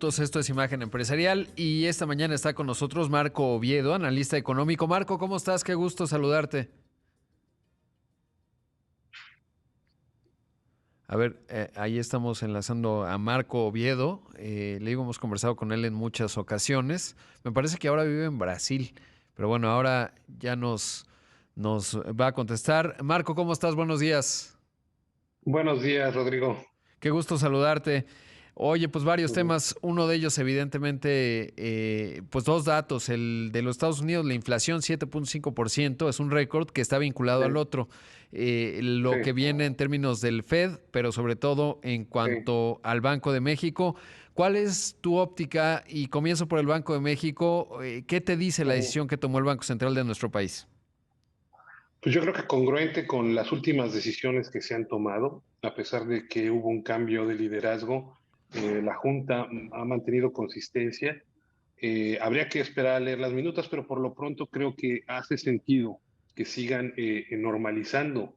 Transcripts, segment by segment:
Esto es Imagen Empresarial y esta mañana está con nosotros Marco Oviedo, analista económico. Marco, ¿cómo estás? Qué gusto saludarte. A ver, ahí estamos enlazando a Marco Oviedo. Le digo, hemos conversado con él en muchas ocasiones. Me parece que ahora vive en Brasil, pero bueno, ahora ya nos va a contestar. Marco, ¿cómo estás? Buenos días. Buenos días, Rodrigo. Qué gusto saludarte. Oye, pues varios Ujú. temas. Uno de ellos, evidentemente, pues dos datos. El de los Estados Unidos, la inflación 7.5%, es un récord que está vinculado al Sí, otro. Lo que sí, viene en términos del Fed, pero sobre todo en sí. cuanto al Banco de México. ¿Cuál es tu óptica? Y comienzo por el Banco de México. ¿Qué te dice la Ujú. decisión que tomó el Banco Central de nuestro país? Pues yo creo que congruente con las últimas decisiones que se han tomado, a pesar de que hubo un cambio de liderazgo, la Junta ha mantenido consistencia. Habría que esperar a leer las minutas, pero por lo pronto creo que hace sentido que sigan normalizando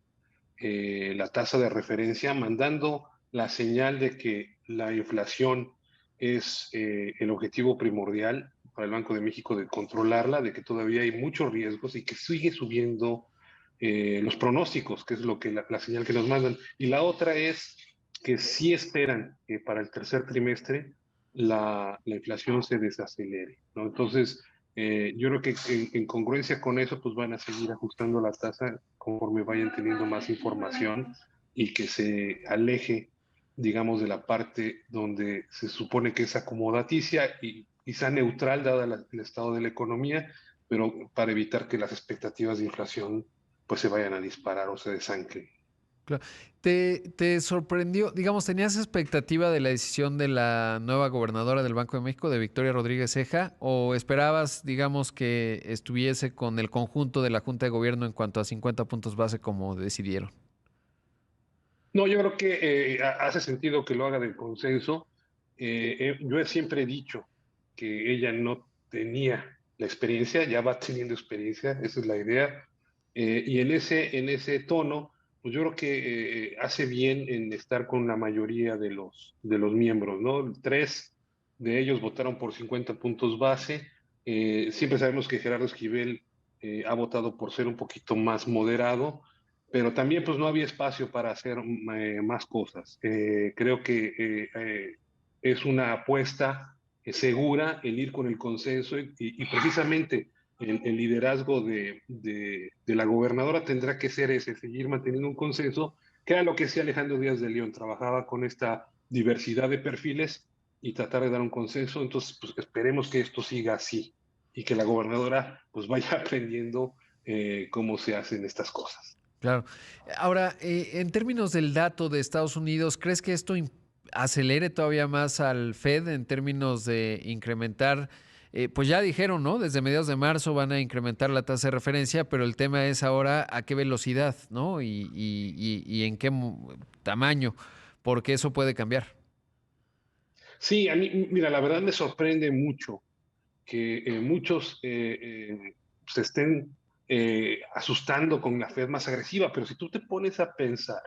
la tasa de referencia, mandando la señal de que la inflación es el objetivo primordial para el Banco de México de controlarla, de que todavía hay muchos riesgos y que sigue subiendo los pronósticos, que es lo que la señal que nos mandan. Y la otra es que sí esperan que para el tercer trimestre la inflación se desacelere, ¿no? Entonces, yo creo que en congruencia con eso, pues van a seguir ajustando la tasa conforme vayan teniendo más información y que se aleje, digamos, de la parte donde se supone que es acomodaticia y quizá neutral dada el estado de la economía, pero para evitar que las expectativas de inflación pues se vayan a disparar o se desanclen. Claro. ¿Te sorprendió, digamos, tenías expectativa de la decisión de la nueva gobernadora del Banco de México, de Victoria Rodríguez Ceja, o esperabas, digamos, que estuviese con el conjunto de la Junta de Gobierno en cuanto a 50 puntos base como decidieron? No, yo creo que hace sentido que lo haga del consenso. Yo siempre he dicho que ella no tenía la experiencia, ya va teniendo experiencia, esa es la idea. Y en ese tono, pues yo creo que hace bien en estar con la mayoría de los miembros, ¿no? Tres de ellos votaron por 50 puntos base. Siempre sabemos que Gerardo Esquivel ha votado por ser un poquito más moderado, pero también pues no había espacio para hacer más cosas. Creo que es una apuesta segura el ir con el consenso y precisamente el liderazgo de la gobernadora tendrá que ser ese, seguir manteniendo un consenso, que era lo que hacía Alejandro Díaz de León, trabajaba con esta diversidad de perfiles y tratar de dar un consenso. Entonces, pues esperemos que esto siga así y que la gobernadora pues vaya aprendiendo cómo se hacen estas cosas. Claro. Ahora, en términos del dato de Estados Unidos, ¿crees que esto acelere todavía más al Fed en términos de incrementar? Pues ya dijeron, ¿no? Desde mediados de marzo van a incrementar la tasa de referencia, pero el tema es ahora a qué velocidad, ¿no? Y en qué tamaño, porque eso puede cambiar. Sí, a mí, mira, la verdad me sorprende mucho que muchos se estén asustando con la Fed más agresiva, pero si tú te pones a pensar,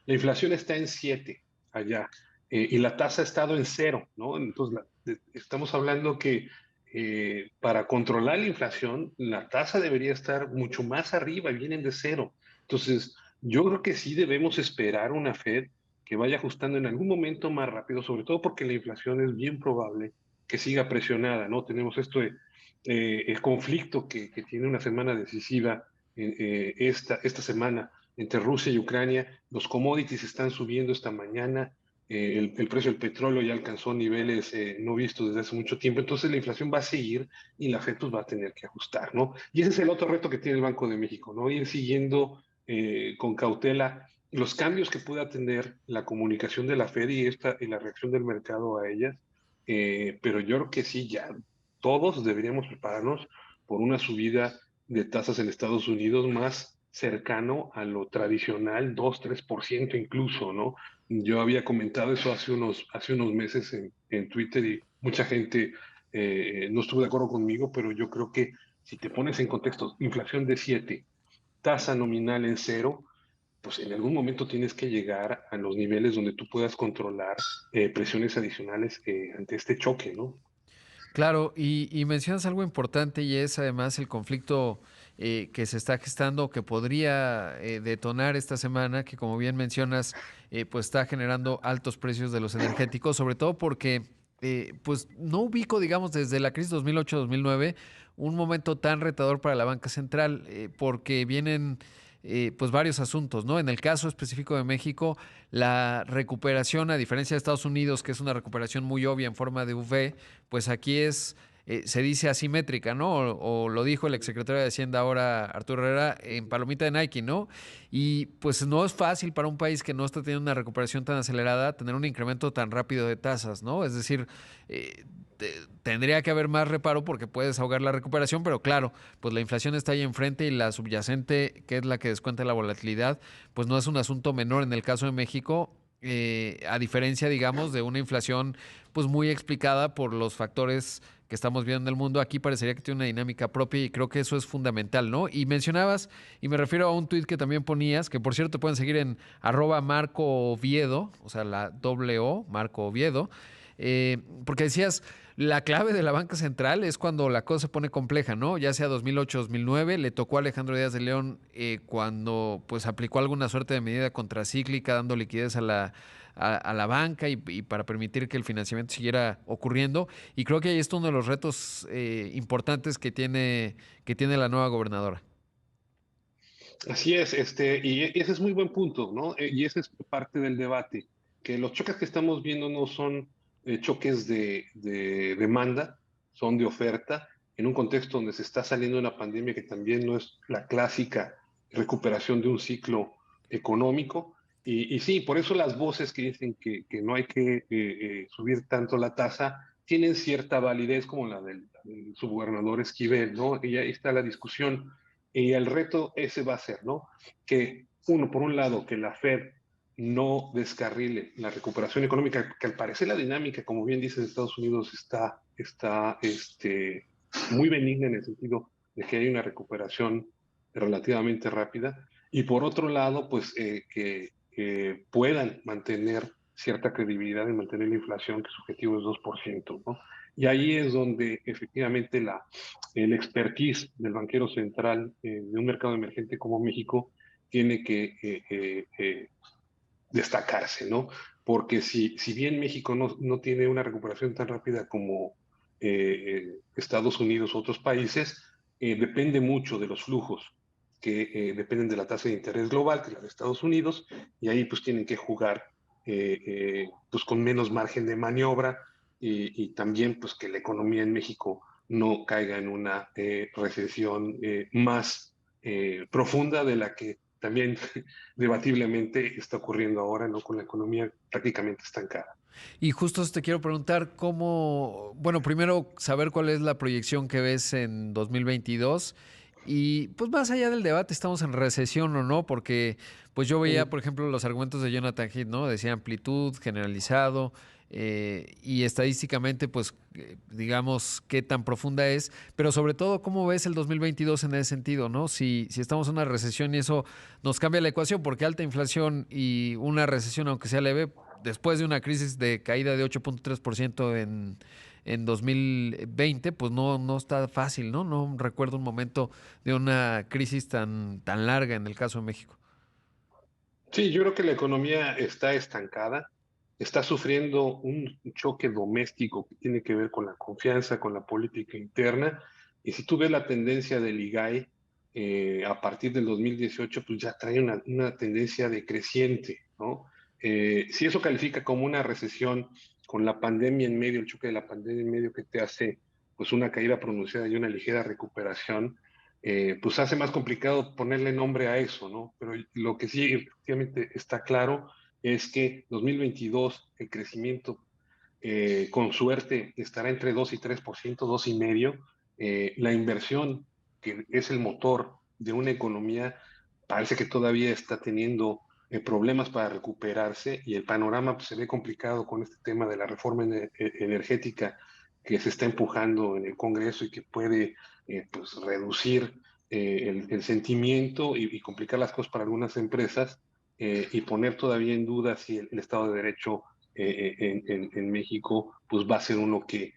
la inflación está en 7 allá y la tasa ha estado en cero, ¿no? Entonces, estamos hablando que para controlar la inflación, la tasa debería estar mucho más arriba y vienen de cero. Entonces, yo creo que sí debemos esperar una Fed que vaya ajustando en algún momento más rápido, sobre todo porque la inflación es bien probable que siga presionada, ¿no? Tenemos esto de el conflicto que tiene una semana decisiva esta semana entre Rusia y Ucrania. Los commodities están subiendo esta mañana, el precio del petróleo ya alcanzó niveles no vistos desde hace mucho tiempo, entonces la inflación va a seguir y la FED pues, va a tener que ajustar, ¿no? Y ese es el otro reto que tiene el Banco de México, ¿no? Ir siguiendo con cautela los cambios que pueda tener la comunicación de la Fed y la reacción del mercado a ellas, pero yo creo que sí, ya todos deberíamos prepararnos por una subida de tasas en Estados Unidos más cercano a lo tradicional, 2-3% incluso, ¿no? Yo había comentado eso hace unos meses en Twitter y mucha gente no estuvo de acuerdo conmigo, pero yo creo que si te pones en contexto, inflación de 7, tasa nominal en cero, pues en algún momento tienes que llegar a los niveles donde tú puedas controlar presiones adicionales ante este choque, ¿no? Claro, y mencionas algo importante y es además el conflicto que se está gestando, que podría detonar esta semana, que como bien mencionas, pues está generando altos precios de los energéticos, sobre todo porque pues no ubico, digamos, desde la crisis 2008-2009 un momento tan retador para la banca central, porque vienen pues varios asuntos, ¿no? En el caso específico de México, la recuperación, a diferencia de Estados Unidos, que es una recuperación muy obvia en forma de V, pues aquí se dice asimétrica, ¿no? O lo dijo el exsecretario de Hacienda ahora, Arturo Herrera, en palomita de Nike, ¿no? Y pues no es fácil para un país que no está teniendo una recuperación tan acelerada tener un incremento tan rápido de tasas, ¿no? Es decir, eh, tendría que haber más reparo porque puedes ahogar la recuperación, pero claro, pues la inflación está ahí enfrente y la subyacente, que es la que descuenta la volatilidad, pues no es un asunto menor en el caso de México, a diferencia, digamos, de una inflación pues muy explicada por los factores que estamos viendo en el mundo. Aquí parecería que tiene una dinámica propia y creo que eso es fundamental, ¿no? Y mencionabas, y me refiero a un tuit que también ponías, que por cierto pueden seguir en @Marco Oviedo, o sea, la doble O, Marco Oviedo, porque decías, la clave de la banca central es cuando la cosa se pone compleja, ¿no? Ya sea 2008-2009, le tocó a Alejandro Díaz de León cuando pues aplicó alguna suerte de medida contracíclica, dando liquidez a la banca y para permitir que el financiamiento siguiera ocurriendo. Y creo que ahí está uno de los retos importantes que tiene la nueva gobernadora. Así es, y ese es muy buen punto, ¿no? Y ese es parte del debate, que los choques que estamos viendo no son choques de demanda, son de oferta, en un contexto donde se está saliendo de una pandemia que también no es la clásica recuperación de un ciclo económico. Y sí, por eso las voces que dicen que no hay que subir tanto la tasa tienen cierta validez, como la del subgobernador Esquivel, ¿no? Y ahí está la discusión. Y el reto ese va a ser, ¿no? Que uno, por un lado, que la Fed no descarrile la recuperación económica, que al parecer la dinámica, como bien dice, de Estados Unidos está muy benigna en el sentido de que hay una recuperación relativamente rápida. Y por otro lado, pues que puedan mantener cierta credibilidad y mantener la inflación, que su objetivo es 2%, ¿no? Y ahí es donde efectivamente el expertise del banquero central de un mercado emergente como México tiene que destacarse, ¿no? Porque si bien México no tiene una recuperación tan rápida como Estados Unidos u otros países, depende mucho de los flujos que dependen de la tasa de interés global, que es la de Estados Unidos, y ahí pues tienen que jugar pues con menos margen de maniobra y también pues que la economía en México no caiga en una recesión más profunda de la que también debatiblemente está ocurriendo ahora, ¿no? Con la economía prácticamente estancada. Y justo te quiero preguntar cómo, bueno, primero saber cuál es la proyección que ves en 2022 y pues más allá del debate, estamos en recesión o no, porque pues yo veía, por ejemplo, los argumentos de Jonathan Heath, ¿no? Decía amplitud, generalizado y estadísticamente, pues digamos qué tan profunda es, pero sobre todo cómo ves el 2022 en ese sentido, ¿no? Si estamos en una recesión y eso nos cambia la ecuación, porque alta inflación y una recesión, aunque sea leve, después de una crisis de caída de 8.3% en 2020, pues no está fácil, ¿no? No recuerdo un momento de una crisis tan larga en el caso de México. Sí, yo creo que la economía está estancada, está sufriendo un choque doméstico que tiene que ver con la confianza, con la política interna, y si tú ves la tendencia del IGAI a partir del 2018, pues ya trae una tendencia decreciente, ¿no? Si eso califica como una recesión con la pandemia en medio, el choque de la pandemia en medio que te hace pues una caída pronunciada y una ligera recuperación, pues hace más complicado ponerle nombre a eso, ¿no? Pero lo que sí efectivamente está claro es que 2022 el crecimiento con suerte estará entre 2 y 3%, 2,5%. La inversión, que es el motor de una economía, parece que todavía está teniendo problemas para recuperarse y el panorama pues, se ve complicado con este tema de la reforma energética que se está empujando en el Congreso y que puede pues, reducir el sentimiento y complicar las cosas para algunas empresas. y poner todavía en duda si el Estado de Derecho en México pues va a ser uno que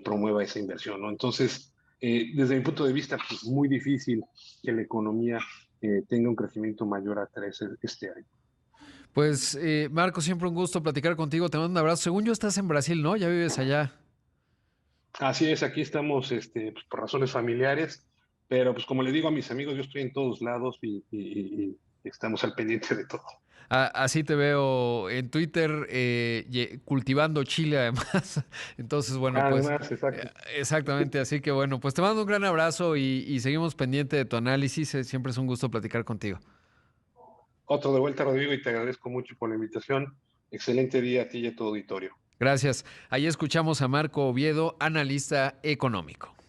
promueva esa inversión, ¿no? Entonces, desde mi punto de vista, pues muy difícil que la economía tenga un crecimiento mayor a 3 este año. Pues, Marco, siempre un gusto platicar contigo. Te mando un abrazo. Según yo, estás en Brasil, ¿no? Ya vives allá. Así es, aquí estamos pues, por razones familiares, pero pues como le digo a mis amigos, yo estoy en todos lados y estamos al pendiente de todo. Así te veo en Twitter cultivando chile además. Entonces, bueno, pues Además, exacto. exactamente. Así que bueno, pues te mando un gran abrazo y seguimos pendiente de tu análisis. Siempre es un gusto platicar contigo. Otro de vuelta, Rodrigo, y te agradezco mucho por la invitación. Excelente día a ti y a tu auditorio. Gracias. Ahí escuchamos a Marco Oviedo, analista económico.